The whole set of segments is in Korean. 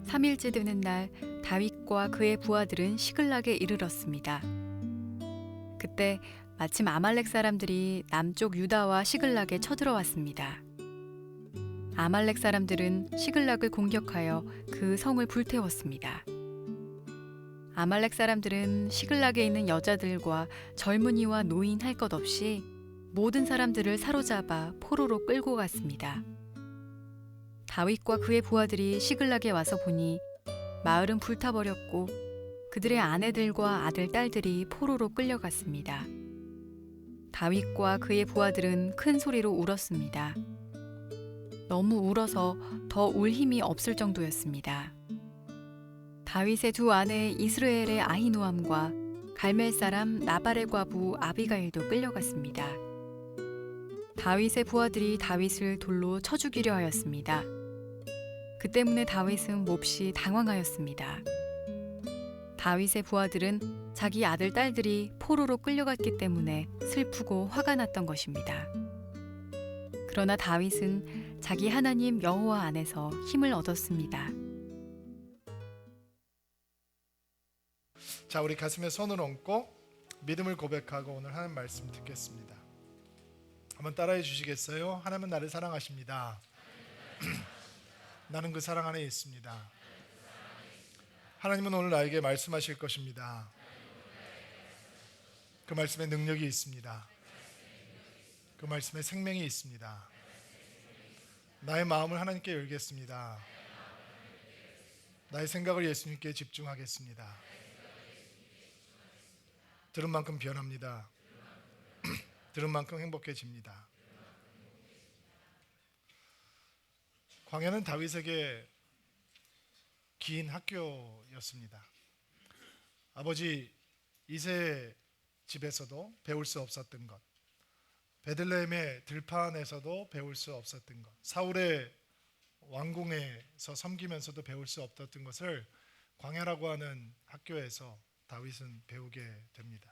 3일째 되는 날 다윗과 그의 부하들은 시글락에 이르렀습니다. 그때 마침 아말렉 사람들이 남쪽 유다와 시글락에 쳐들어왔습니다. 아말렉 사람들은 시글락을 공격하여 그 성을 불태웠습니다. 아말렉 사람들은 시글락에 있는 여자들과 젊은이와 노인 할 것 없이 모든 사람들을 사로잡아 포로로 끌고 갔습니다. 다윗과 그의 부하들이 시글락에 와서 보니 마을은 불타버렸고 그들의 아내들과 아들, 딸들이 포로로 끌려갔습니다. 다윗과 그의 부하들은 큰 소리로 울었습니다. 너무 울어서 더 울 힘이 없을 정도였습니다. 다윗의 두 아내 이스라엘의 아히노암과 갈멜 사람 나발의 과부 아비가일도 끌려갔습니다. 다윗의 부하들이 다윗을 돌로 쳐 죽이려 하였습니다. 그 때문에 다윗은 몹시 당황하였습니다. 다윗의 부하들은 자기 아들, 딸들이 포로로 끌려갔기 때문에 슬프고 화가 났던 것입니다. 그러나 다윗은 자기 하나님 여호와 안에서 힘을 얻었습니다. 자, 우리 가슴에 손을 얹고 믿음을 고백하고 오늘 하나님 말씀 듣겠습니다. 한번 따라해 주시겠어요? 하나님은 나를 사랑하십니다. 나는 그 사랑 안에 있습니다. 하나님은 오늘 나에게 말씀하실 것입니다. 그 말씀에 능력이 있습니다. 그 말씀에 생명이 있습니다. 나의 마음을 하나님께 열겠습니다. 나의 생각을 예수님께 집중하겠습니다. 들은 만큼 변합니다. 들은 만큼 행복해집니다. 광야는 다윗에게 긴 학교였습니다. 아버지 이새의 집에서도 배울 수 없었던 것, 베들레헴의 들판에서도 배울 수 없었던 것, 사울의 왕궁에서 섬기면서도 배울 수 없었던 것을 광야라고 하는 학교에서 다윗은 배우게 됩니다.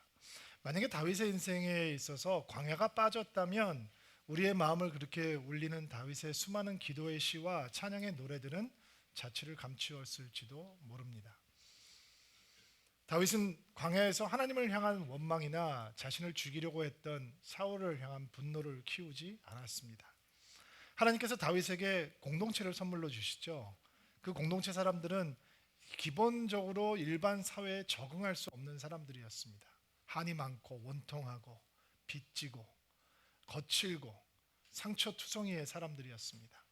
만약에 다윗의 인생에 있어서 광야가 빠졌다면 우리의 마음을 그렇게 울리는 다윗의 수많은 기도의 시와 찬양의 노래들은 자취를 감추었을지도 모릅니다. 다윗은 광야에서 하나님을 향한 원망이나 자신을 죽이려고 했던 사울을 향한 분노를 키우지 않았습니다. 하나님께서 다윗에게 공동체를 선물로 주시죠. 그 공동체 사람들은 기본적으로 일반 사회에 적응할 수 없는 사람들이었습니다. 한이 많고 원통하고 빚지고 거칠고 상처투성이의 사람들이었습니다.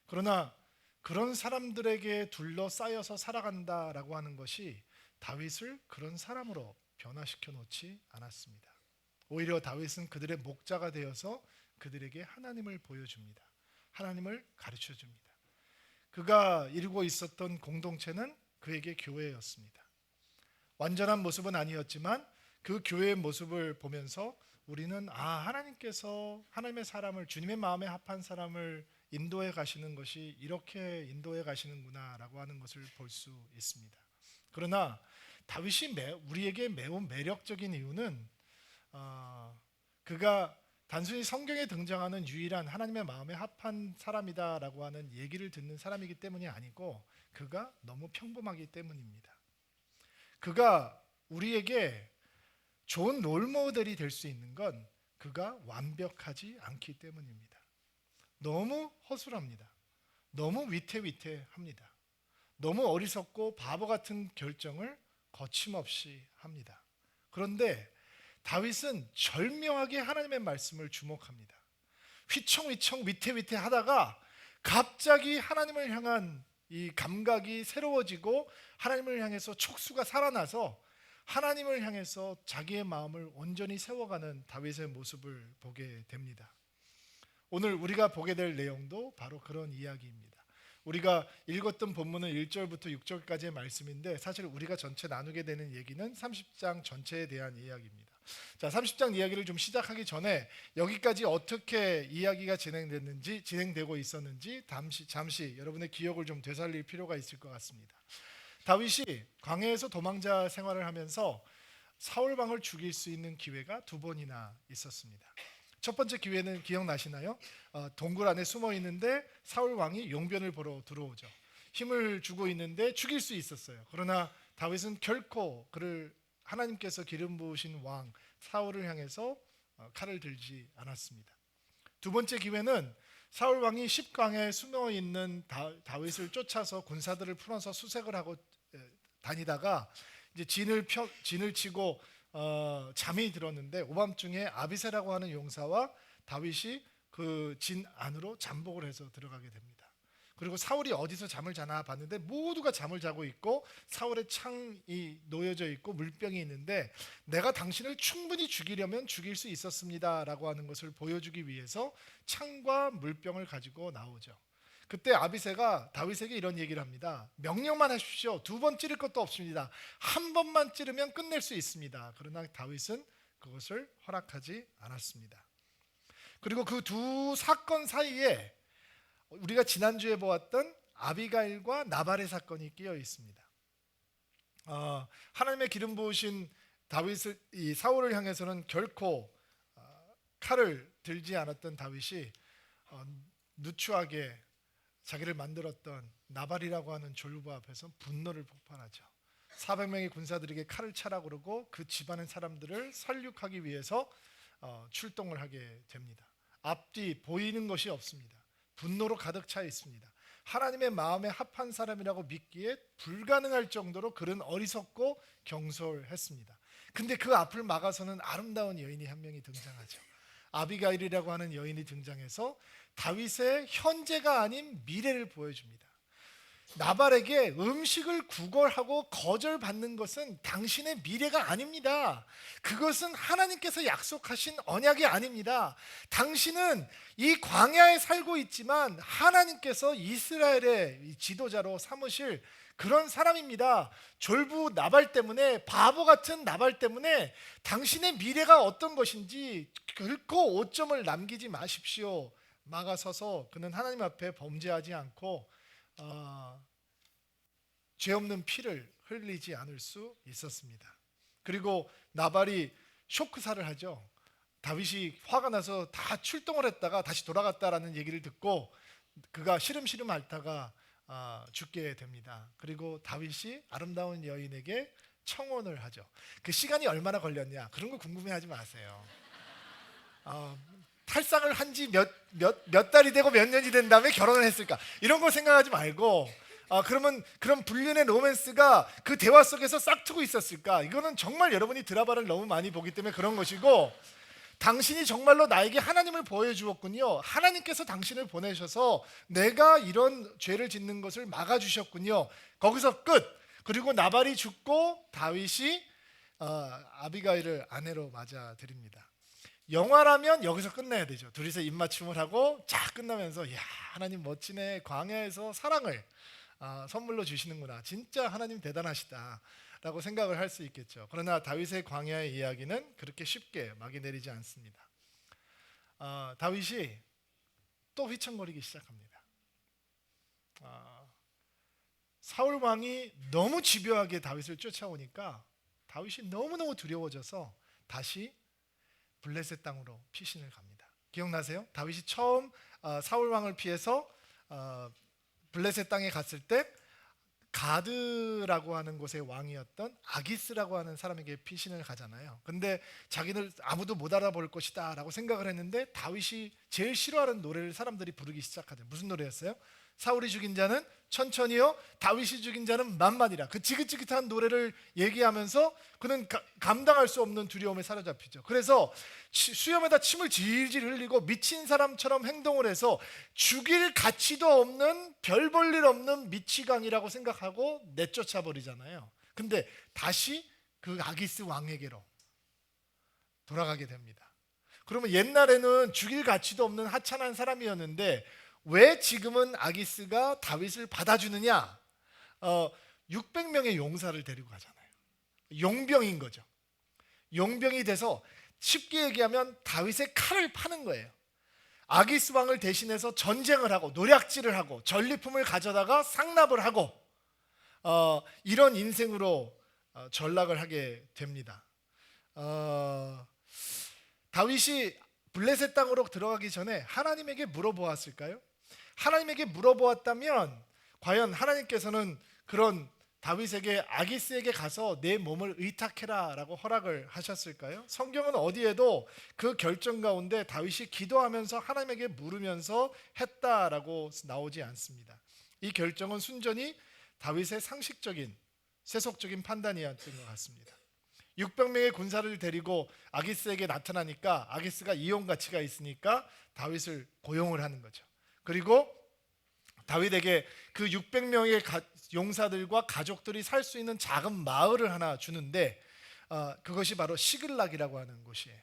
그러나 그런 사람들에게 둘러싸여서 살아간다라고 하는 것이 다윗을 그런 사람으로 변화시켜 놓지 않았습니다. 오히려 다윗은 그들의 목자가 되어서 그들에게 하나님을 보여줍니다. 하나님을 가르쳐 줍니다. 그가 이루고 있었던 공동체는 그에게 교회였습니다. 완전한 모습은 아니었지만 그 교회의 모습을 보면서 우리는 하나님께서 하나님의 사람을, 주님의 마음에 합한 사람을 인도해 가시는 것이 이렇게 인도해 가시는구나 라고 하는 것을 볼 수 있습니다. 그러나 다윗이 우리에게 매우 매력적인 이유는 그가 단순히 성경에 등장하는 유일한 하나님의 마음에 합한 사람이다라고 하는 얘기를 듣는 사람이기 때문이 아니고 그가 너무 평범하기 때문입니다. 그가 우리에게 좋은 롤모델이 될 수 있는 건 그가 완벽하지 않기 때문입니다. 너무 허술합니다. 너무 위태위태합니다. 너무 어리석고 바보 같은 결정을 거침없이 합니다. 그런데 다윗은 절묘하게 하나님의 말씀을 주목합니다. 휘청휘청 위태위태하다가 갑자기 하나님을 향한 이 감각이 새로워지고 하나님을 향해서 촉수가 살아나서 하나님을 향해서 자기의 마음을 온전히 세워가는 다윗의 모습을 보게 됩니다. 오늘 우리가 보게 될 내용도 바로 그런 이야기입니다. 우리가 읽었던 본문은 1절부터 6절까지의 말씀인데 사실 우리가 전체 나누게 되는 얘기는 30장 전체에 대한 이야기입니다. 자, 30장 이야기를 좀 시작하기 전에 여기까지 어떻게 이야기가 진행되고 있었는지 잠시 여러분의 기억을 좀 되살릴 필요가 있을 것 같습니다. 다윗이 광야에서 도망자 생활을 하면서 사울 왕을 죽일 수 있는 기회가 두 번이나 있었습니다. 첫 번째 기회는 기억나시나요? 동굴 안에 숨어 있는데 사울 왕이 용변을 보러 들어오죠. 힘을 주고 있는데 죽일 수 있었어요. 그러나 다윗은 결코 그를 하나님께서 기름 부으신 왕 사울을 향해서 칼을 들지 않았습니다. 두 번째 기회는 사울 왕이 십강에 숨어 있는 다윗을 쫓아서 군사들을 풀어서 수색을 하고 다니다가 이제 진을 치고 잠이 들었는데 오밤중에 아비새라고 하는 용사와 다윗이 그 진 안으로 잠복을 해서 들어가게 됩니다. 그리고 사울이 어디서 잠을 자나 봤는데 모두가 잠을 자고 있고 사울의 창이 놓여져 있고 물병이 있는데 내가 당신을 충분히 죽이려면 죽일 수 있었습니다라고 하는 것을 보여주기 위해서 창과 물병을 가지고 나오죠. 그때 아비새가 다윗에게 이런 얘기를 합니다. 명령만 하십시오. 두 번 찌를 것도 없습니다. 한 번만 찌르면 끝낼 수 있습니다. 그러나 다윗은 그것을 허락하지 않았습니다. 그리고 그 두 사건 사이에 우리가 지난주에 보았던 아비가일과 나발의 사건이 끼어 있습니다. 하나님의 기름 부으신 다윗을 이 사울을 향해서는 결코 칼을 들지 않았던 다윗이 누추하게 자기를 만들었던 나발이라고 하는 졸부 앞에서 분노를 폭발하죠. 400명의 군사들에게 칼을 차라 그러고 그 집안의 사람들을 살육하기 위해서 출동을 하게 됩니다. 앞뒤 보이는 것이 없습니다. 분노로 가득 차 있습니다. 하나님의 마음에 합한 사람이라고 믿기에 불가능할 정도로 그는 어리석고 경솔했습니다. 근데 그 앞을 막아서는 아름다운 여인이 한 명이 등장하죠. 아비가일이라고 하는 여인이 등장해서 다윗의 현재가 아닌 미래를 보여줍니다. 나발에게 음식을 구걸하고 거절받는 것은 당신의 미래가 아닙니다. 그것은 하나님께서 약속하신 언약이 아닙니다. 당신은 이 광야에 살고 있지만 하나님께서 이스라엘의 지도자로 삼으실 그런 사람입니다. 졸부 나발 때문에, 바보 같은 나발 때문에 당신의 미래가 어떤 것인지 결코 오점을 남기지 마십시오. 막아서서 그는 하나님 앞에 범죄하지 않고 죄 없는 피를 흘리지 않을 수 있었습니다. 그리고 나발이 쇼크사를 하죠. 다윗이 화가 나서 다 출동을 했다가 다시 돌아갔다라는 얘기를 듣고 그가 시름시름 앓다가 죽게 됩니다. 그리고 다윗이 아름다운 여인에게 청혼을 하죠. 그 시간이 얼마나 걸렸냐 그런 거 궁금해하지 마세요. 탈상을 한 지 몇 달이 되고 몇 년이 된 다음에 결혼을 했을까 이런 거 생각하지 말고 그러면 그런 불륜의 로맨스가 그 대화 속에서 싹트고 있었을까? 이거는 정말 여러분이 드라마를 너무 많이 보기 때문에 그런 것이고 당신이 정말로 나에게 하나님을 보여주었군요. 하나님께서 당신을 보내셔서 내가 이런 죄를 짓는 것을 막아주셨군요. 거기서 끝. 그리고 나발이 죽고 다윗이 아비가일을 아내로 맞아들입니다. 영화라면 여기서 끝내야 되죠. 둘이서 입맞춤을 하고 쫙 끝나면서 야 하나님 멋지네. 광야에서 사랑을 선물로 주시는구나. 진짜 하나님 대단하시다 라고 생각을 할 수 있겠죠. 그러나 다윗의 광야의 이야기는 그렇게 쉽게 막이 내리지 않습니다. 다윗이 또 휘청거리기 시작합니다. 사울 왕이 너무 집요하게 다윗을 쫓아오니까 다윗이 너무너무 두려워져서 다시 블레셋 땅으로 피신을 갑니다. 기억나세요? 다윗이 처음 사울 왕을 피해서 블레셋 땅에 갔을 때 가드라고 하는 곳의 왕이었던 아기스라고 하는 사람에게 피신을 가잖아요. 근데 자기를 아무도 못 알아볼 것이다 라고 생각을 했는데 다윗이 제일 싫어하는 노래를 사람들이 부르기 시작하죠. 무슨 노래였어요? 사울이 죽인 자는 천천히요, 다윗이 죽인 자는 만만이라. 그 지긋지긋한 노래를 얘기하면서 그는 감당할 수 없는 두려움에 사로잡히죠. 그래서 수염에다 침을 질질 흘리고 미친 사람처럼 행동을 해서 죽일 가치도 없는 별 볼 일 없는 미치광이라고 생각하고 내쫓아 버리잖아요. 근데 다시 그 아기스 왕에게로 돌아가게 됩니다. 그러면 옛날에는 죽일 가치도 없는 하찮은 사람이었는데 왜 지금은 아기스가 다윗을 받아주느냐? 600명의 용사를 데리고 가잖아요. 용병인 거죠. 용병이 돼서 쉽게 얘기하면 다윗의 칼을 파는 거예요. 아기스 왕을 대신해서 전쟁을 하고 노략질을 하고 전리품을 가져다가 상납을 하고 이런 인생으로 전락을 하게 됩니다. 다윗이 블레셋 땅으로 들어가기 전에 하나님에게 물어보았을까요? 하나님에게 물어보았다면 과연 하나님께서는 그런 다윗에게 아기스에게 가서 내 몸을 의탁해라 라고 허락을 하셨을까요? 성경은 어디에도 그 결정 가운데 다윗이 기도하면서 하나님에게 물으면서 했다라고 나오지 않습니다. 이 결정은 순전히 다윗의 상식적인 세속적인 판단이었던 것 같습니다. 600명의 군사를 데리고 아기스에게 나타나니까 아기스가 이용 가치가 있으니까 다윗을 고용을 하는 거죠. 그리고 다윗에게 그 600명의 용사들과 가족들이 살 수 있는 작은 마을을 하나 주는데 그것이 바로 시글락이라고 하는 곳이에요.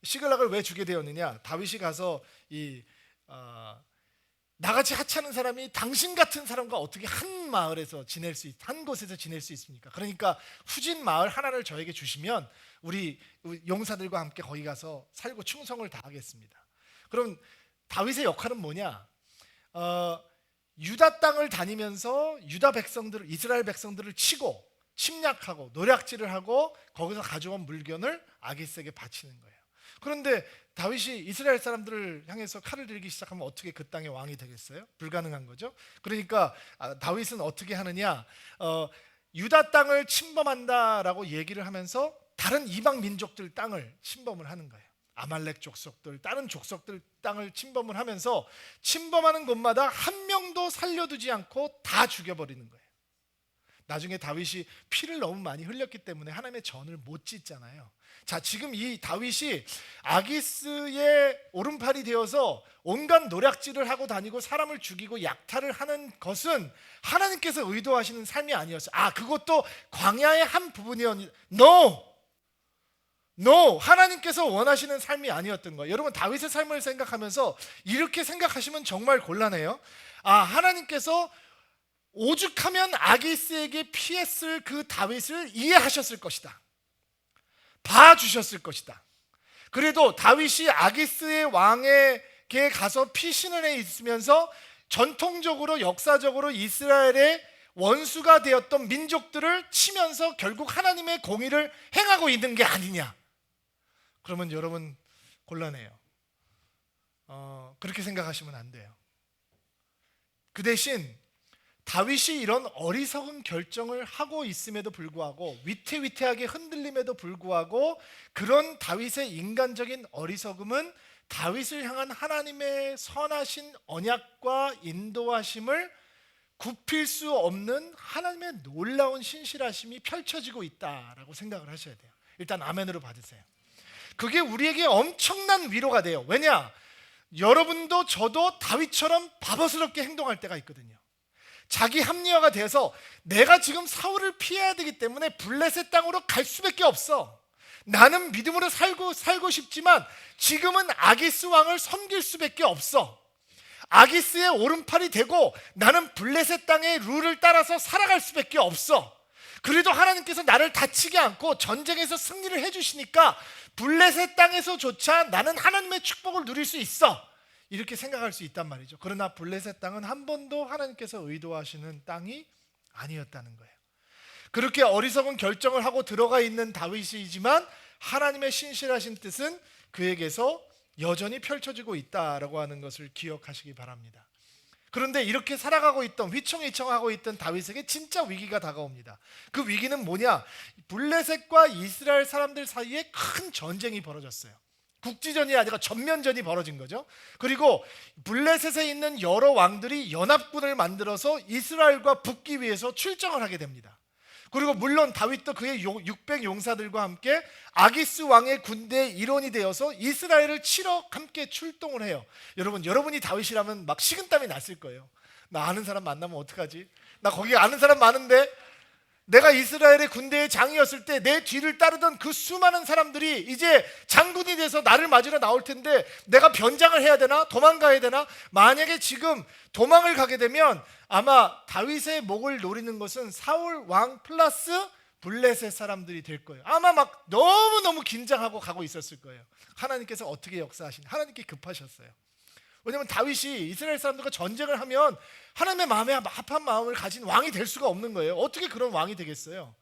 시글락을 왜 주게 되었느냐? 다윗이 가서 나같이 하찮은 사람이 당신 같은 사람과 어떻게 한 마을에서 한 곳에서 지낼 수 있습니까? 그러니까 후진 마을 하나를 저에게 주시면 우리 용사들과 함께 거기 가서 살고 충성을 다하겠습니다. 그럼 다윗의 역할은 뭐냐? 유다 땅을 다니면서 유다 백성들을, 이스라엘 백성들을 치고 침략하고 노략질을 하고 거기서 가져온 물건을 아기스에게 바치는 거예요. 그런데 다윗이 이스라엘 사람들을 향해서 칼을 들기 시작하면 어떻게 그 땅의 왕이 되겠어요? 불가능한 거죠. 그러니까 다윗은 어떻게 하느냐? 유다 땅을 침범한다라고 얘기를 하면서 다른 이방 민족들 땅을 침범을 하는 거예요. 아말렉 족속들, 다른 족속들 땅을 침범을 하면서 침범하는 곳마다 한 명도 살려두지 않고 다 죽여버리는 거예요. 나중에 다윗이 피를 너무 많이 흘렸기 때문에 하나님의 전을 못 짓잖아요. 자, 지금 이 다윗이 아기스의 오른팔이 되어서 온갖 노략질을 하고 다니고 사람을 죽이고 약탈을 하는 것은 하나님께서 의도하시는 삶이 아니었어요. 그것도 광야의 한 부분이었는데 No! 하나님께서 원하시는 삶이 아니었던 거예요. 여러분, 다윗의 삶을 생각하면서 이렇게 생각하시면 정말 곤란해요. 하나님께서 오죽하면 아기스에게 피했을 그 다윗을 이해하셨을 것이다. 봐주셨을 것이다. 그래도 다윗이 아기스의 왕에게 가서 피신을 해 있으면서 전통적으로 역사적으로 이스라엘의 원수가 되었던 민족들을 치면서 결국 하나님의 공의를 행하고 있는 게 아니냐. 그러면 여러분 곤란해요. 그렇게 생각하시면 안 돼요. 그 대신 다윗이 이런 어리석은 결정을 하고 있음에도 불구하고 위태위태하게 흔들림에도 불구하고 그런 다윗의 인간적인 어리석음은 다윗을 향한 하나님의 선하신 언약과 인도하심을 굽힐 수 없는 하나님의 놀라운 신실하심이 펼쳐지고 있다라고 생각을 하셔야 돼요. 일단 아멘으로 받으세요. 그게 우리에게 엄청난 위로가 돼요. 왜냐? 여러분도 저도 다윗처럼 바보스럽게 행동할 때가 있거든요. 자기 합리화가 돼서 내가 지금 사울을 피해야 되기 때문에 블레셋 땅으로 갈 수밖에 없어. 나는 믿음으로 살고 싶지만 지금은 아기스 왕을 섬길 수밖에 없어. 아기스의 오른팔이 되고 나는 블레셋 땅의 룰을 따라서 살아갈 수밖에 없어. 그래도 하나님께서 나를 다치게 않고 전쟁에서 승리를 해주시니까 블레셋 땅에서조차 나는 하나님의 축복을 누릴 수 있어. 이렇게 생각할 수 있단 말이죠. 그러나 블레셋 땅은 한 번도 하나님께서 의도하시는 땅이 아니었다는 거예요. 그렇게 어리석은 결정을 하고 들어가 있는 다윗이지만 하나님의 신실하신 뜻은 그에게서 여전히 펼쳐지고 있다라고 하는 것을 기억하시기 바랍니다. 그런데 이렇게 살아가고 있던 휘청휘청하고 있던 다윗에게 진짜 위기가 다가옵니다. 그 위기는 뭐냐? 블레셋과 이스라엘 사람들 사이에 큰 전쟁이 벌어졌어요. 국지전이 아니라 전면전이 벌어진 거죠. 그리고 블레셋에 있는 여러 왕들이 연합군을 만들어서 이스라엘과 붙기 위해서 출정을 하게 됩니다. 그리고 물론 다윗도 그의 600 용사들과 함께 아기스 왕의 군대의 일원이 되어서 이스라엘을 치러 함께 출동을 해요. 여러분이 다윗이라면 막 식은땀이 났을 거예요. 나 아는 사람 만나면 어떡하지? 나 거기 아는 사람 많은데 내가 이스라엘의 군대의 장이었을 때 내 뒤를 따르던 그 수많은 사람들이 이제 장군이 돼서 나를 맞으러 나올 텐데 내가 변장을 해야 되나? 도망가야 되나? 만약에 지금 도망을 가게 되면 아마 다윗의 목을 노리는 것은 사울 왕 플러스 블레셋 사람들이 될 거예요. 아마 막 너무너무 긴장하고 가고 있었을 거예요. 하나님께서 어떻게 역사하시냐? 하나님께 급하셨어요. 왜냐하면 다윗이 이스라엘 사람들과 전쟁을 하면 하나님의 마음에 합한 마음을 가진 왕이 될 수가 없는 거예요. 어떻게 그런 왕이 되겠어요?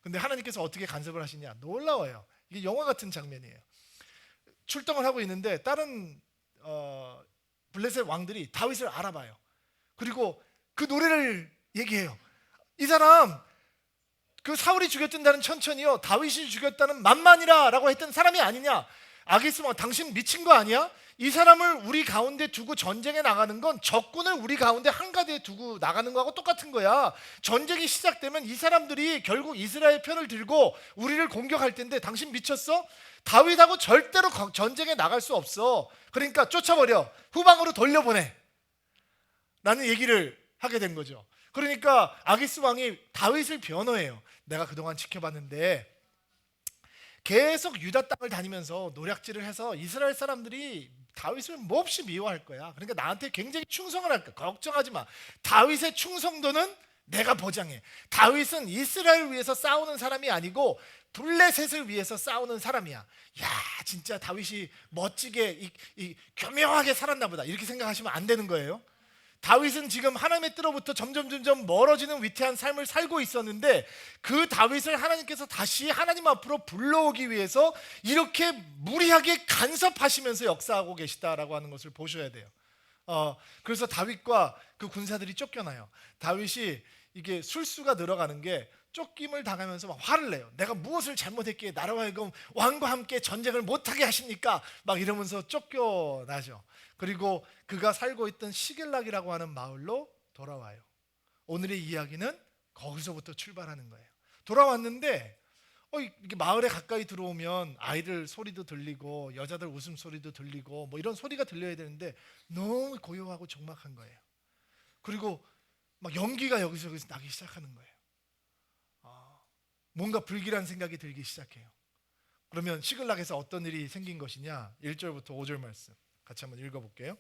근데 하나님께서 어떻게 간섭을 하시냐? 놀라워요. 이게 영화 같은 장면이에요. 출동을 하고 있는데 다른 블레셋 왕들이 다윗을 알아봐요. 그리고 그 노래를 얘기해요. 이 사람 그 사울이 죽였던다는 천천히요, 다윗이 죽였다는 만만이라라고 했던 사람이 아니냐. 아기스왕, 당신 미친 거 아니야? 이 사람을 우리 가운데 두고 전쟁에 나가는 건 적군을 우리 가운데 한가득에 두고 나가는 거하고 똑같은 거야. 전쟁이 시작되면 이 사람들이 결국 이스라엘 편을 들고 우리를 공격할 텐데 당신 미쳤어? 다윗하고 절대로 전쟁에 나갈 수 없어. 그러니까 쫓아버려, 후방으로 돌려보내 라는 얘기를 하게 된 거죠. 그러니까 아기스 왕이 다윗을 변호해요. 내가 그동안 지켜봤는데 계속 유다 땅을 다니면서 노략질을 해서 이스라엘 사람들이 다윗을 몹시 미워할 거야. 그러니까 나한테 굉장히 충성을 할 거야. 걱정하지 마. 다윗의 충성도는 내가 보장해. 다윗은 이스라엘 위해서 싸우는 사람이 아니고 블레셋을 위해서 싸우는 사람이야. 야, 진짜 다윗이 멋지게 교묘하게 살았나 보다, 이렇게 생각하시면 안 되는 거예요. 다윗은 지금 하나님의 뜻로부터 점점 멀어지는 위태한 삶을 살고 있었는데 그 다윗을 하나님께서 다시 하나님 앞으로 불러오기 위해서 이렇게 무리하게 간섭하시면서 역사하고 계시다라고 하는 것을 보셔야 돼요. 그래서 다윗과 그 군사들이 쫓겨나요. 다윗이 이게 술수가 늘어가는 게 쫓김을 당하면서 막 화를 내요. 내가 무엇을 잘못했기에 나로 하여금 왕과 함께 전쟁을 못하게 하십니까? 막 이러면서 쫓겨나죠. 그리고 그가 살고 있던 시겔락이라고 하는 마을로 돌아와요. 오늘의 이야기는 거기서부터 출발하는 거예요. 돌아왔는데 이게 마을에 가까이 들어오면 아이들 소리도 들리고 여자들 웃음소리도 들리고 뭐 이런 소리가 들려야 되는데 너무 고요하고 적막한 거예요. 그리고 막 연기가 여기저기서 나기 시작하는 거예요. 뭔가 불길한 생각이 들기 시작해요. 그러면 시글락에서 어떤 일이 생긴 것이냐? 1절부터 5절 말씀 같이 한번 읽어볼게요.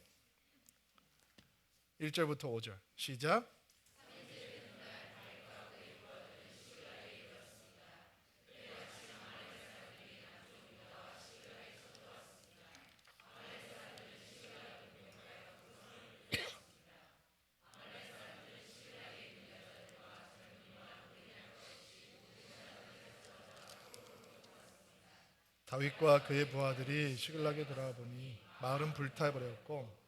1절부터 5절 시작. 다윗과 그의 부하들이 시글락에 돌아와 보니 마을은 불타버렸고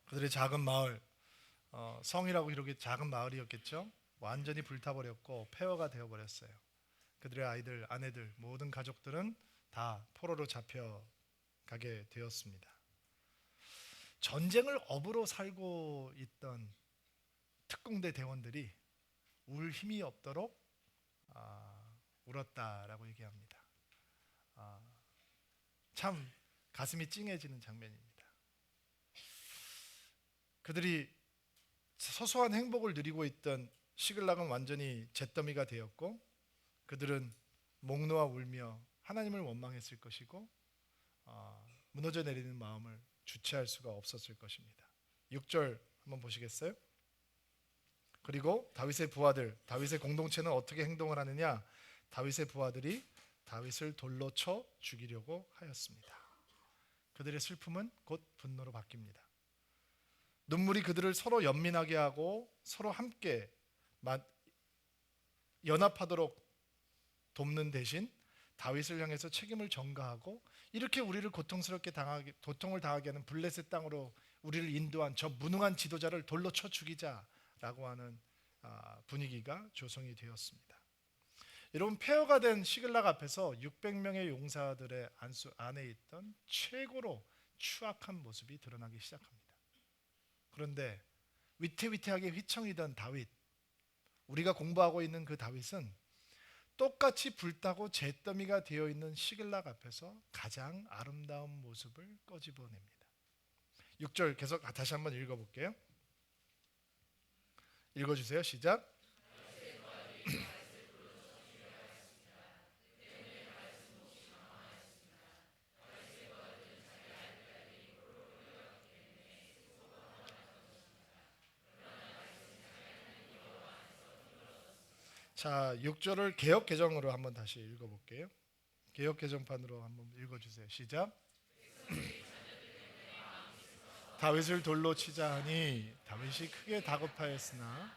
그들의 작은 마을, 성이라고 이렇게 작은 마을이었겠죠. 완전히 불타버렸고 폐허가 되어버렸어요. 그들의 아이들, 아내들, 모든 가족들은 다 포로로 잡혀가게 되었습니다. 전쟁을 업으로 살고 있던 특공대 대원들이 울 힘이 없도록 울었다라고 얘기합니다. 참 가슴이 찡해지는 장면입니다. 그들이 소소한 행복을 누리고 있던 시글락은 완전히 잿더미가 되었고 그들은 목 놓아 울며 하나님을 원망했을 것이고 무너져 내리는 마음을 주체할 수가 없었을 것입니다. 6절 한번 보시겠어요? 그리고 다윗의 부하들, 다윗의 공동체는 어떻게 행동을 하느냐? 다윗의 부하들이 다윗을 돌로 쳐 죽이려고 하였습니다. 그들의 슬픔은 곧 분노로 바뀝니다. 눈물이 그들을 서로 연민하게 하고 서로 함께 연합하도록 돕는 대신 다윗을 향해서 책임을 전가하고 이렇게 우리를 고통을 당하게 하는 블레셋 땅으로 우리를 인도한 저 무능한 지도자를 돌로 쳐 죽이자라고 하는 분위기가 조성이 되었습니다. 여러분, 폐허가 된 시글락 앞에서 600명의 용사들의 안에 있던 최고로 추악한 모습이 드러나기 시작합니다. 그런데 위태위태하게 휘청이던 다윗, 우리가 공부하고 있는 그 다윗은 똑같이 불타고 잿더미가 되어 있는 시글락 앞에서 가장 아름다운 모습을 꺼집어냅니다. 6절 계속 다시 한번 읽어볼게요. 읽어주세요. 시작. 자, 6절을 개역 개정으로 한번 다시 읽어볼게요. 개역 개정판으로 한번 읽어주세요. 시작. 다윗을 돌로 치자 하니 다윗이 크게 다급하였으나.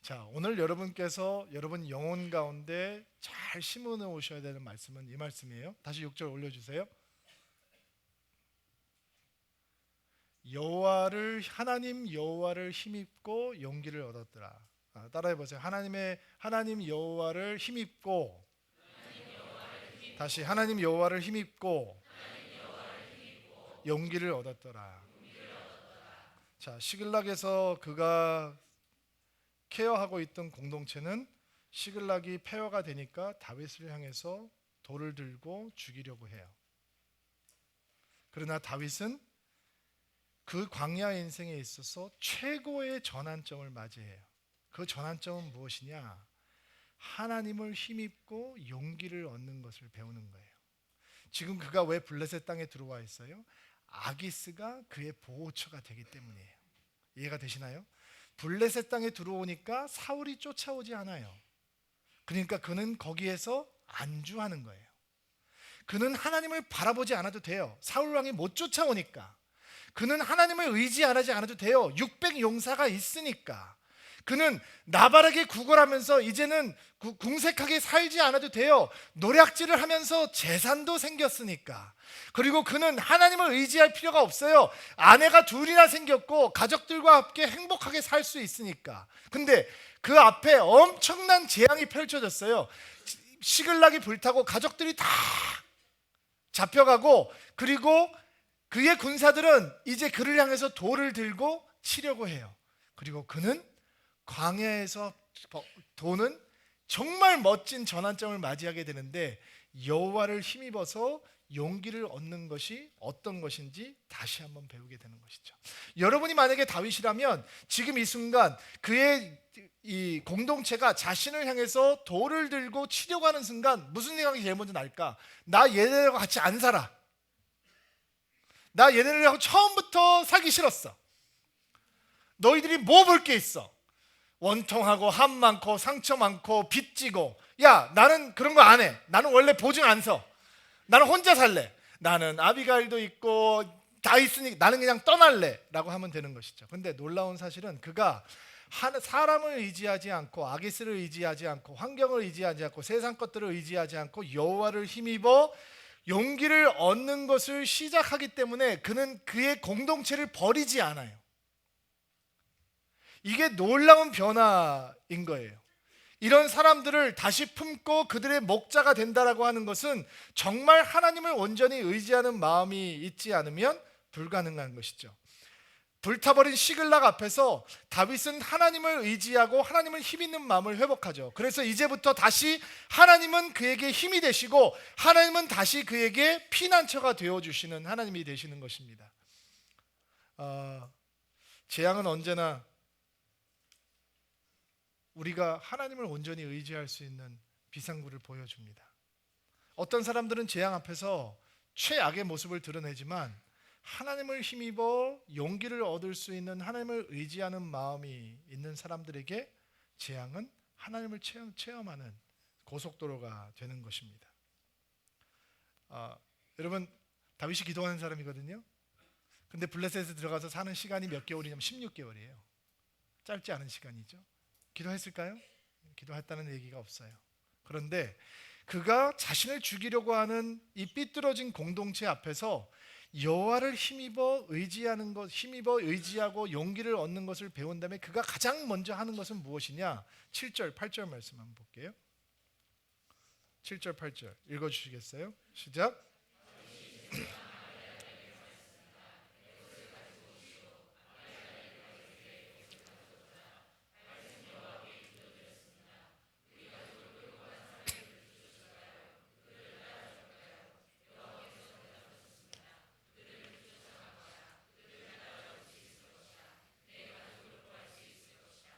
자, 오늘 여러분께서 여러분 영혼 가운데 잘 심어 놓으셔야 되는 말씀은 이 말씀이에요. 다시 6절 올려주세요. 하나님 여호와를 힘입고 용기를 얻었더라. 따라해 보세요. 하나님 여호와를 힘입고. 다시 하나님 여호와를 힘입고 용기를 얻었더라. 자, 시글락에서 그가 케어하고 있던 공동체는 시글락이 폐허가 되니까 다윗을 향해서 돌을 들고 죽이려고 해요. 그러나 다윗은 그 광야 인생에 있어서 최고의 전환점을 맞이해요. 그 전환점은 무엇이냐? 하나님을 힘입고 용기를 얻는 것을 배우는 거예요. 지금 그가 왜 블레셋 땅에 들어와 있어요? 아기스가 그의 보호처가 되기 때문이에요. 이해가 되시나요? 블레셋 땅에 들어오니까 사울이 쫓아오지 않아요. 그러니까 그는 거기에서 안주하는 거예요. 그는 하나님을 바라보지 않아도 돼요. 사울 왕이 못 쫓아오니까. 그는 하나님을 의지하지 않아도 돼요. 600 용사가 있으니까. 그는 나발에게 구걸하면서 이제는 궁색하게 살지 않아도 돼요. 노략질을 하면서 재산도 생겼으니까. 그리고 그는 하나님을 의지할 필요가 없어요. 아내가 둘이나 생겼고 가족들과 함께 행복하게 살 수 있으니까. 근데 그 앞에 엄청난 재앙이 펼쳐졌어요. 시글락이 불타고 가족들이 다 잡혀가고, 그리고 그의 군사들은 이제 그를 향해서 돌을 들고 치려고 해요. 그리고 그는 광야에서 도는 정말 멋진 전환점을 맞이하게 되는데, 여호와를 힘입어서 용기를 얻는 것이 어떤 것인지 다시 한번 배우게 되는 것이죠. 여러분이 만약에 다윗이라면 지금 이 순간 그의 이 공동체가 자신을 향해서 돌을 들고 치려고 하는 순간 무슨 생각이 제일 먼저 날까? 나 얘네들과 같이 안 살아. 나 얘네들하고 처음부터 살기 싫었어. 너희들이 뭐 볼 게 있어? 원통하고 함 많고 상처 많고 빚지고. 야, 나는 그런 거 안 해. 나는 원래 보증 안 서. 나는 혼자 살래. 나는 아비가일도 있고 다 있으니 나는 그냥 떠날래 라고 하면 되는 것이죠. 근데 놀라운 사실은 그가 사람을 의지하지 않고 아기스를 의지하지 않고 환경을 의지하지 않고 세상 것들을 의지하지 않고 여호와를 힘입어 용기를 얻는 것을 시작하기 때문에 그는 그의 공동체를 버리지 않아요. 이게 놀라운 변화인 거예요. 이런 사람들을 다시 품고 그들의 목자가 된다라고 하는 것은 정말 하나님을 온전히 의지하는 마음이 있지 않으면 불가능한 것이죠. 불타버린 시글락 앞에서 다윗은 하나님을 의지하고 하나님을 힘있는 마음을 회복하죠. 그래서 이제부터 다시 하나님은 그에게 힘이 되시고 하나님은 다시 그에게 피난처가 되어주시는 하나님이 되시는 것입니다. 재앙은 언제나 우리가 하나님을 온전히 의지할 수 있는 비상구를 보여줍니다. 어떤 사람들은 재앙 앞에서 최악의 모습을 드러내지만 하나님을 힘입어 용기를 얻을 수 있는 하나님을 의지하는 마음이 있는 사람들에게 재앙은 하나님을 체험하는 고속도로가 되는 것입니다. 여러분, 다윗이 기도하는 사람이거든요. 근데 블레셋에 들어가서 사는 시간이 몇 개월이냐면 16개월이에요. 짧지 않은 시간이죠. 기도했을까요? 기도했다는 얘기가 없어요. 그런데 그가 자신을 죽이려고 하는 이 삐뚤어진 공동체 앞에서 여호와를 힘입어 의지하고 용기를 얻는 것을 배운 다음에 그가 가장 먼저 하는 것은 무엇이냐? 7절, 8절 말씀 한번 볼게요. 7절, 8절 읽어주시겠어요? 시작.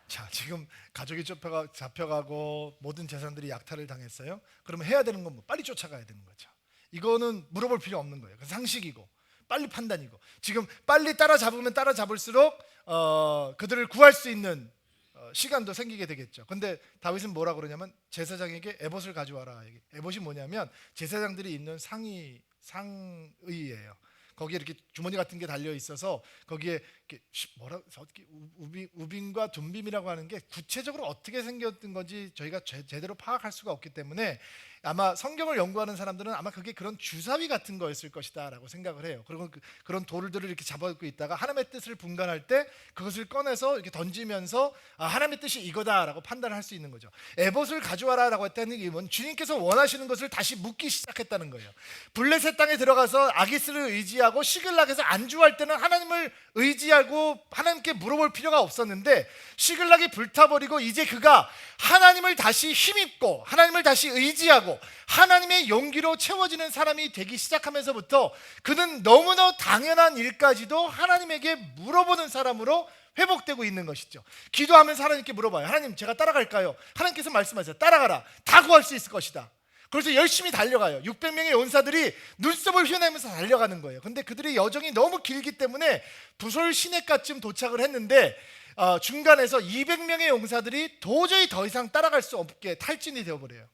자, 지금 가족이 잡혀가고 모든 재산들이 약탈을 당했어요. 그러면 해야 되는 건 뭐 빨리 쫓아가야 되는 거죠. 이거는 물어볼 필요 없는 거예요. 상식이고 빨리 판단이고, 지금 빨리 따라잡으면 따라잡을수록 그들을 구할 수 있는 시간도 생기게 되겠죠. 근데 다윗은 뭐라 그러냐면 제사장에게 에봇을 가져와라. 에봇이 뭐냐면 제사장들이 입는 상의 상의예요. 거기에 이렇게 주머니 같은 게 달려 있어서 거기에 이렇게 어떻게 우빔과 둔빔이라고 하는 게 구체적으로 어떻게 생겼던 건지 저희가 제대로 파악할 수가 없기 때문에 아마 성경을 연구하는 사람들은 아마 그게 그런 주사위 같은 거였을 것이다라고 생각을 해요. 그리고 그런 돌들을 이렇게 잡아놓고 있다가 하나님의 뜻을 분간할 때 그것을 꺼내서 이렇게 던지면서 하나님의 뜻이 이거다라고 판단을 할 수 있는 거죠. 에봇을 가져와라라고 했다는 얘기는 주님께서 원하시는 것을 다시 묻기 시작했다는 거예요. 블레셋 땅에 들어가서 아기스를 의지하고 시글락에서 안주할 때는 하나님을 의지하고 하나님께 물어볼 필요가 없었는데 시글락이 불타버리고 이제 그가 하나님을 다시 힘입고 하나님을 다시 의지하고 하나님의 용기로 채워지는 사람이 되기 시작하면서부터 그는 너무나 당연한 일까지도 하나님에게 물어보는 사람으로 회복되고 있는 것이죠. 기도하면서 하나님께 물어봐요. 하나님, 제가 따라갈까요? 하나님께서 말씀하세요. 따라가라. 다 구할 수 있을 것이다. 그래서 열심히 달려가요. 600명의 용사들이 눈썹을 휘어내면서 달려가는 거예요. 근데 그들의 여정이 너무 길기 때문에 부솔 시내가쯤 도착을 했는데 중간에서 200명의 용사들이 도저히 더 이상 따라갈 수 없게 탈진이 되어버려요.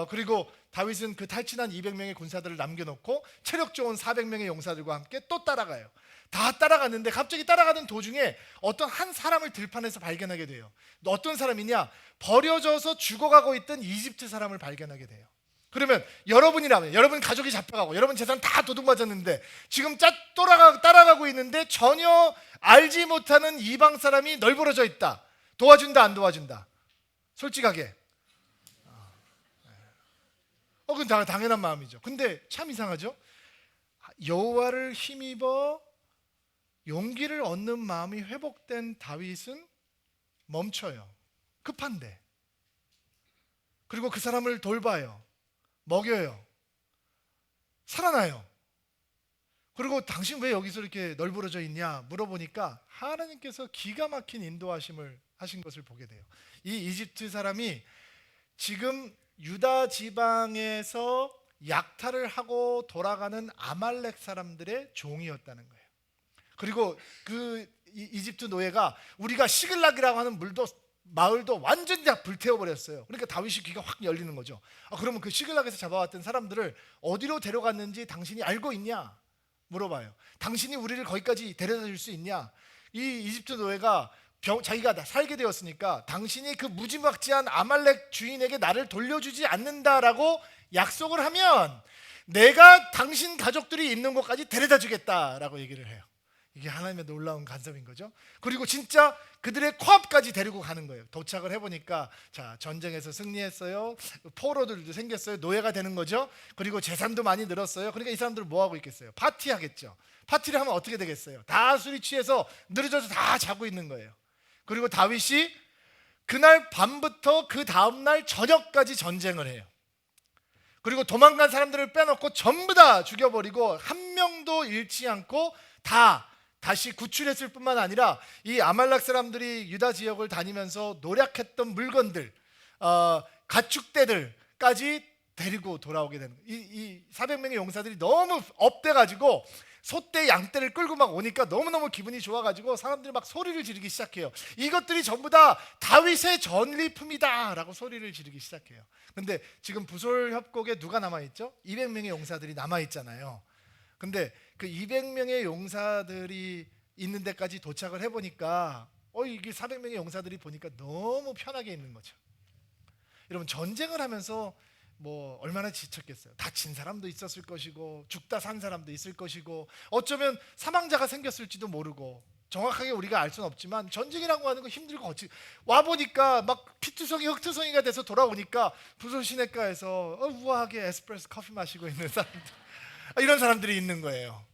그리고 다윗은 그 탈진한 200명의 군사들을 남겨놓고 체력 좋은 400명의 용사들과 함께 또 따라가요. 다 따라갔는데 갑자기 따라가는 도중에 어떤 한 사람을 들판에서 발견하게 돼요. 어떤 사람이냐? 버려져서 죽어가고 있던 이집트 사람을 발견하게 돼요. 그러면 여러분이라면 여러분 가족이 잡혀가고 여러분 재산 다 도둑맞았는데 지금 따라가고 있는데 전혀 알지 못하는 이방 사람이 널브러져 있다. 도와준다 안 도와준다? 솔직하게 그건 당연한 마음이죠. 근데 참 이상하죠. 여호와를 힘입어 용기를 얻는 마음이 회복된 다윗은 멈춰요. 급한데. 그리고 그 사람을 돌봐요. 먹여요. 살아나요. 그리고 당신 왜 여기서 이렇게 널브러져 있냐 물어보니까 하나님께서 기가 막힌 인도하심을 하신 것을 보게 돼요. 이 이집트 사람이 지금 유다 지방에서 약탈을 하고 돌아가는 아말렉 사람들의 종이었다는 거예요. 그리고 그 이집트 노예가 우리가 시글락이라고 하는 마을도 완전히 다 불태워버렸어요. 그러니까 다윗이 귀가 확 열리는 거죠. 그러면 그 시글락에서 잡아왔던 사람들을 어디로 데려갔는지 당신이 알고 있냐 물어봐요. 당신이 우리를 거기까지 데려다 줄 수 있냐? 이 이집트 노예가 자기가 살게 되었으니까 당신이 그 무지막지한 아말렉 주인에게 나를 돌려주지 않는다라고 약속을 하면 내가 당신 가족들이 있는 곳까지 데려다 주겠다라고 얘기를 해요. 이게 하나님의 놀라운 간섭인 거죠. 그리고 진짜 그들의 코앞까지 데리고 가는 거예요. 도착을 해보니까 자, 전쟁에서 승리했어요. 포로들도 생겼어요. 노예가 되는 거죠. 그리고 재산도 많이 늘었어요. 그러니까 이 사람들은 뭐 하고 있겠어요? 파티하겠죠. 파티를 하면 어떻게 되겠어요? 다 술이 취해서 늘어져서 다 자고 있는 거예요. 그리고 다윗이 그날 밤부터 그 다음날 저녁까지 전쟁을 해요. 그리고 도망간 사람들을 빼놓고 전부 다 죽여버리고 한 명도 잃지 않고 다시 구출했을 뿐만 아니라 이 아말렉 사람들이 유다 지역을 다니면서 노략했던 물건들, 가축대들까지 데리고 돌아오게 되는 거예요. 이 400명의 용사들이 너무 업돼가지고 소떼 양떼를 끌고 막 오니까 너무너무 기분이 좋아가지고 사람들이 막 소리를 지르기 시작해요. 이것들이 전부 다 다윗의 전리품이다 라고 소리를 지르기 시작해요. 근데 지금 부솔 협곡에 누가 남아있죠? 200명의 용사들이 남아있잖아요. 근데 그 200명의 용사들이 있는 데까지 도착을 해보니까 이게 400명의 용사들이 보니까 너무 편하게 있는 거죠. 여러분, 전쟁을 하면서 뭐 얼마나 지쳤겠어요. 다친 사람도 있었을 것이고 죽다 산 사람도 있을 것이고 어쩌면 사망자가 생겼을지도 모르고 정확하게 우리가 알 수는 없지만 전쟁이라고 하는 거 힘들고 와보니까 막 피투성이 흑투성이가 돼서 돌아오니까 부솔 시내가에서 우아하게 에스프레소 커피 마시고 있는 사람들 이런 사람들이 있는 거예요.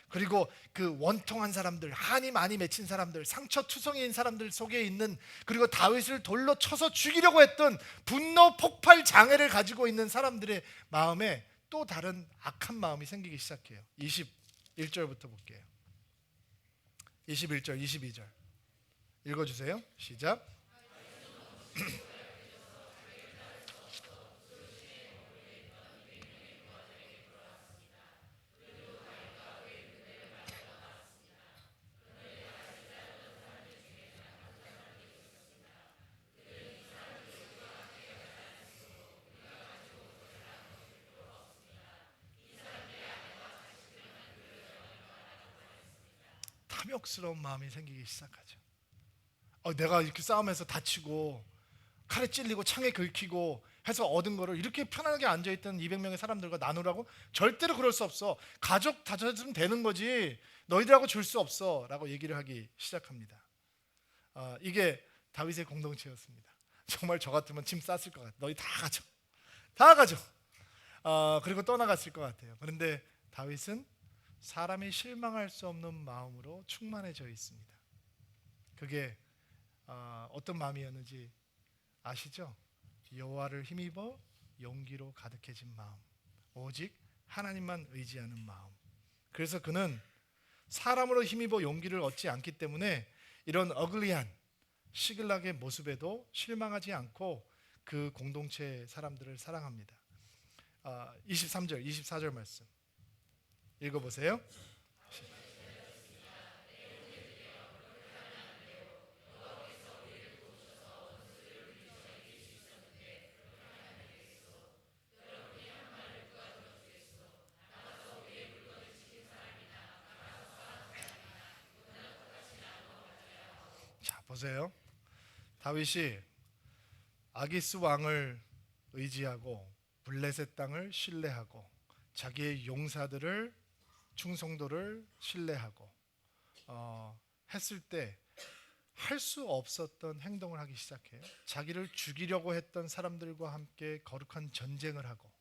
그리고 그 원통한 사람들, 한이 많이 맺힌 사람들, 상처투성이인 사람들 속에 있는, 그리고 다윗을 돌로 쳐서 죽이려고 했던 분노 폭발 장애를 가지고 있는 사람들의 마음에 또 다른 악한 마음이 생기기 시작해요. 21절부터 볼게요. 21절, 22절 읽어주세요. 시작. 탐욕스러운 마음이 생기기 시작하죠. 내가 이렇게 싸움에서 다치고 칼에 찔리고 창에 긁히고 해서 얻은 거를 이렇게 편하게 앉아있던 200명의 사람들과 나누라고? 절대로 그럴 수 없어. 가족 다졌으면 되는 거지 너희들하고 줄 수 없어 라고 얘기를 하기 시작합니다. 이게 다윗의 공동체였습니다. 정말 저 같으면 짐 쌌을 것 같아요. 너희 다 가져, 다 가져. 그리고 떠나갔을 것 같아요. 그런데 다윗은 사람이 실망할 수 없는 마음으로 충만해져 있습니다. 그게 어떤 마음이었는지 아시죠? 여호와를 힘입어 용기로 가득해진 마음, 오직 하나님만 의지하는 마음. 그래서 그는 사람으로 힘입어 용기를 얻지 않기 때문에 이런 어글리한 시글락의 모습에도 실망하지 않고 그 공동체 사람들을 사랑합니다. 23절, 24절 말씀 읽어보세요. 자, 보세요. 다윗이 아기스 왕을 의지하고 블레셋 땅을 신뢰하고 자기의 용사들을 충성도를 신뢰하고 했을 때 할 수 없었던 행동을 하기 시작해요. 자기를 죽이려고 했던 사람들과 함께 거룩한 전쟁을 하고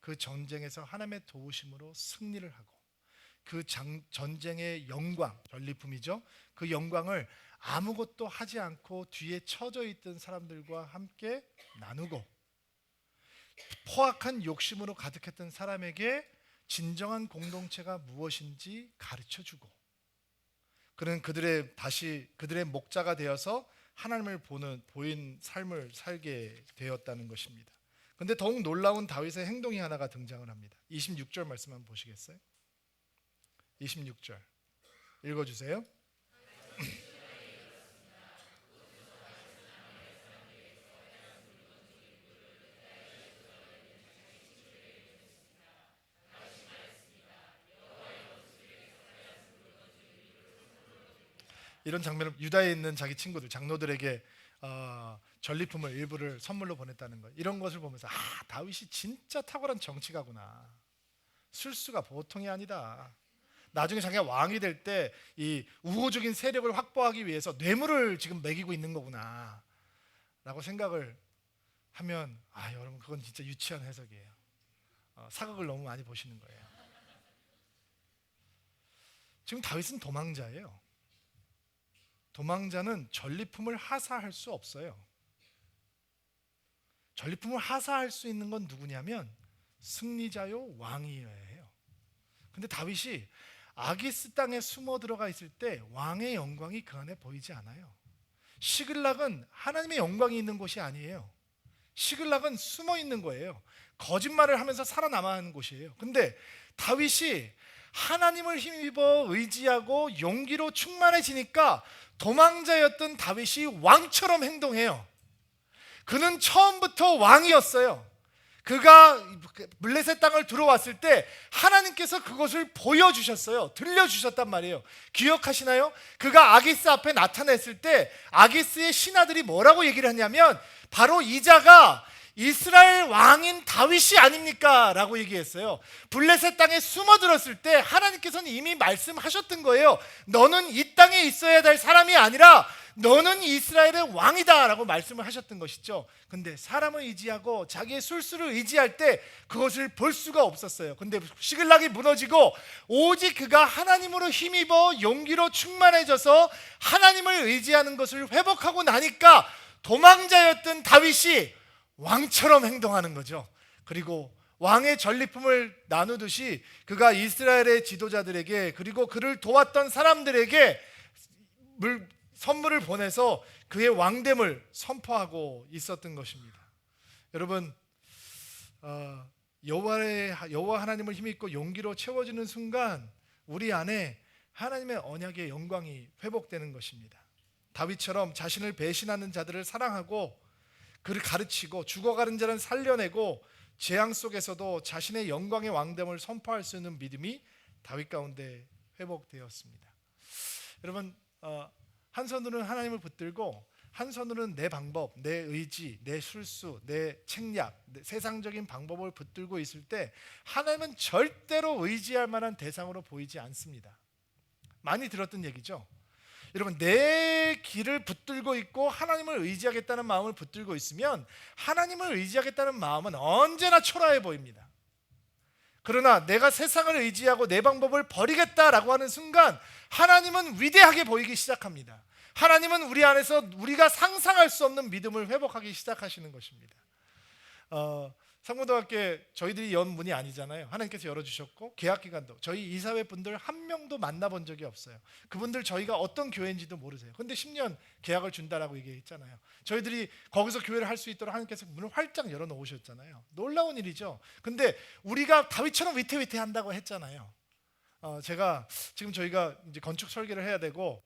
그 전쟁에서 하나님의 도우심으로 승리를 하고 그 전쟁의 영광, 전리품이죠. 그 영광을 아무것도 하지 않고 뒤에 처져 있던 사람들과 함께 나누고 포악한 욕심으로 가득했던 사람에게 진정한 공동체가 무엇인지 가르쳐주고 그는 그들의 목자가 되어서 하나님을 보인 삶을 살게 되었다는 것입니다. 그런데 더욱 놀라운 다윗의 행동이 하나가 등장을 합니다. 26절 말씀 한번 보시겠어요? 26절 읽어주세요. 이런 장면을 유다에 있는 자기 친구들, 장로들에게 전리품을 일부를 선물로 보냈다는 것, 이런 것을 보면서 다윗이 진짜 탁월한 정치가구나. 술수가 보통이 아니다. 나중에 자기가 왕이 될 때 이 우호적인 세력을 확보하기 위해서 뇌물을 지금 매기고 있는 거구나 라고 생각을 하면 여러분 그건 진짜 유치한 해석이에요. 사극을 너무 많이 보시는 거예요. 지금 다윗은 도망자예요. 도망자는 전리품을 하사할 수 없어요. 전리품을 하사할 수 있는 건 누구냐면 승리자요 왕이어야 해요. 근데 다윗이 아기스 땅에 숨어 들어가 있을 때 왕의 영광이 그 안에 보이지 않아요. 시글락은 하나님의 영광이 있는 곳이 아니에요. 시글락은 숨어 있는 거예요. 거짓말을 하면서 살아남아야 하는 곳이에요. 근데 다윗이 하나님을 힘입어 의지하고 용기로 충만해지니까 도망자였던 다윗이 왕처럼 행동해요. 그는 처음부터 왕이었어요. 그가 블레셋 땅을 들어왔을 때 하나님께서 그것을 보여주셨어요. 들려주셨단 말이에요. 기억하시나요? 그가 아기스 앞에 나타났을 때 아기스의 신하들이 뭐라고 얘기를 하냐면 바로 이자가 이스라엘 왕인 다윗이 아닙니까? 라고 얘기했어요. 블레셋 땅에 숨어들었을 때 하나님께서는 이미 말씀하셨던 거예요. 너는 이 땅에 있어야 될 사람이 아니라 너는 이스라엘의 왕이다 라고 말씀을 하셨던 것이죠. 근데 사람을 의지하고 자기의 술수를 의지할 때 그것을 볼 수가 없었어요. 근데 시글락이 무너지고 오직 그가 하나님으로 힘입어 용기로 충만해져서 하나님을 의지하는 것을 회복하고 나니까 도망자였던 다윗이 왕처럼 행동하는 거죠. 그리고 왕의 전리품을 나누듯이 그가 이스라엘의 지도자들에게 그리고 그를 도왔던 사람들에게 선물을 보내서 그의 왕됨을 선포하고 있었던 것입니다. 여러분, 여호와 하나님을 힘입고 용기로 채워지는 순간 우리 안에 하나님의 언약의 영광이 회복되는 것입니다. 다윗처럼 자신을 배신하는 자들을 사랑하고 그를 가르치고 죽어가는 자는 살려내고 재앙 속에서도 자신의 영광의 왕됨을 선포할 수 있는 믿음이 다윗 가운데 회복되었습니다. 여러분 한 손으로는 하나님을 붙들고 한 손으로는 내 방법, 내 의지, 내 술수, 내 책략, 내 세상적인 방법을 붙들고 있을 때 하나님은 절대로 의지할 만한 대상으로 보이지 않습니다. 많이 들었던 얘기죠. 여러분 내 길을 붙들고 있고 하나님을 의지하겠다는 마음을 붙들고 있으면 하나님을 의지하겠다는 마음은 언제나 초라해 보입니다. 그러나 내가 세상을 의지하고 내 방법을 버리겠다라고 하는 순간 하나님은 위대하게 보이기 시작합니다. 하나님은 우리 안에서 우리가 상상할 수 없는 믿음을 회복하기 시작하시는 것입니다. 상무대학교 저희들이 연 문이 아니잖아요. 하나님께서 열어주셨고 계약기간도 저희 이사회 분들 한 명도 만나본 적이 없어요. 그분들 저희가 어떤 교회인지도 모르세요. 근데 10년 계약을 준다라고 얘기했잖아요. 저희들이 거기서 교회를 할 수 있도록 하나님께서 문을 활짝 열어놓으셨잖아요. 놀라운 일이죠. 근데 우리가 다윗처럼 위태위태한다고 했잖아요. 제가 지금 저희가 이제 건축 설계를 해야 되고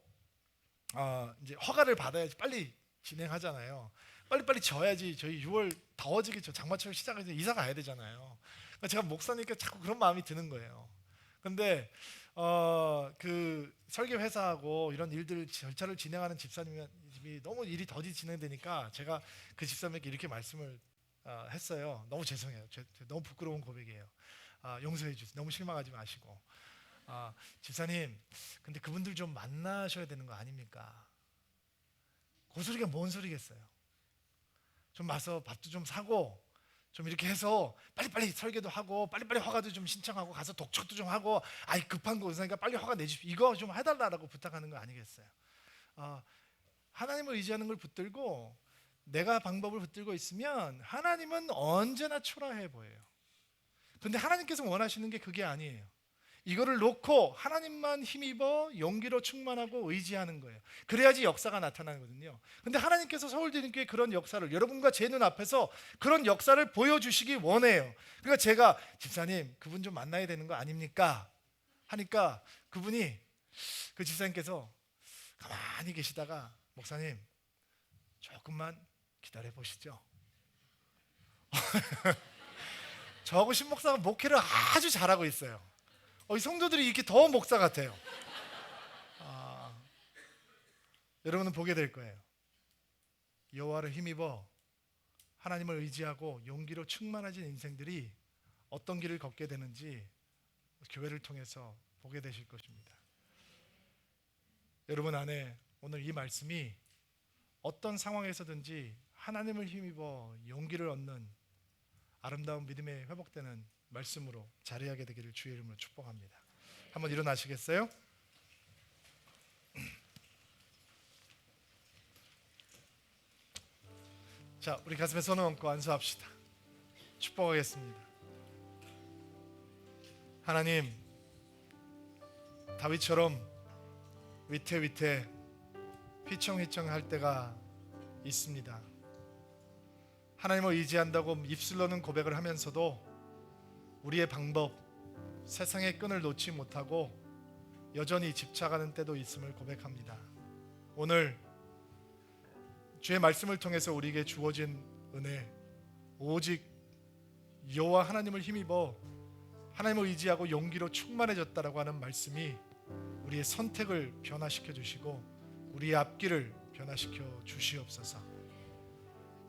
이제 허가를 받아야지 빨리 진행하잖아요. 빨리빨리 져야지 저희 6월 더워지기 전 장마철 시작해서 이사 가야 되잖아요. 그러니까 제가 목사니까 자꾸 그런 마음이 드는 거예요. 근데 그 설계 회사하고 이런 일들 절차를 진행하는 집사님이 너무 일이 더디 진행되니까 제가 그 집사님에게 이렇게 말씀을 했어요. 너무 죄송해요. 너무 부끄러운 고백이에요. 용서해 주세요. 너무 실망하지 마시고. 집사님, 근데 그분들 좀 만나셔야 되는 거 아닙니까? 그 소리가 뭔 소리겠어요? 좀 와서 밥도 좀 사고 좀 이렇게 해서 빨리빨리 설계도 하고 빨리빨리 허가도 좀 신청하고 가서 독촉도 좀 하고 급한 거 의사니까 빨리 허가 내주십시오. 이거 좀 해달라고 부탁하는 거 아니겠어요? 하나님을 의지하는 걸 붙들고 내가 방법을 붙들고 있으면 하나님은 언제나 초라해 보여요. 근데 하나님께서 원하시는 게 그게 아니에요. 이거를 놓고 하나님만 힘입어 용기로 충만하고 의지하는 거예요. 그래야지 역사가 나타나거든요. 근데 하나님께서 서울대님께 그런 역사를 여러분과 제 눈앞에서 그런 역사를 보여주시기 원해요. 그러니까 제가 집사님 그분 좀 만나야 되는 거 아닙니까? 하니까 그분이 그 집사님께서 가만히 계시다가 목사님 조금만 기다려 보시죠. 저하고 신목사가 목회를 아주 잘하고 있어요. 이 성도들이 이렇게 더 목사 같아요. 여러분은 보게 될 거예요. 여호와를 힘입어 하나님을 의지하고 용기로 충만해진 인생들이 어떤 길을 걷게 되는지 교회를 통해서 보게 되실 것입니다. 여러분 안에 오늘 이 말씀이 어떤 상황에서든지 하나님을 힘입어 용기를 얻는 아름다운 믿음에 회복되는 말씀으로 자리하게 되기를 주의 이름으로 축복합니다. 한번 일어나시겠어요? 자, 우리 가슴에 손을 얹고 안수합시다. 축복하겠습니다. 하나님, 다윗처럼 위태위태 휘청휘청할 때가 있습니다. 하나님을 의지한다고 입술로는 고백을 하면서도 우리의 방법, 세상의 끈을 놓지 못하고 여전히 집착하는 때도 있음을 고백합니다. 오늘 주의 말씀을 통해서 우리에게 주어진 은혜, 오직 여호와 하나님을 힘입어 하나님을 의지하고 용기로 충만해졌다라고 하는 말씀이 우리의 선택을 변화시켜 주시고 우리의 앞길을 변화시켜 주시옵소서.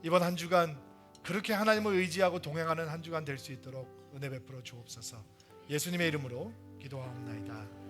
이번 한 주간 그렇게 하나님을 의지하고 동행하는 한 주간 될 수 있도록 은혜 베풀어 주옵소서. 예수님의 이름으로 기도하옵나이다.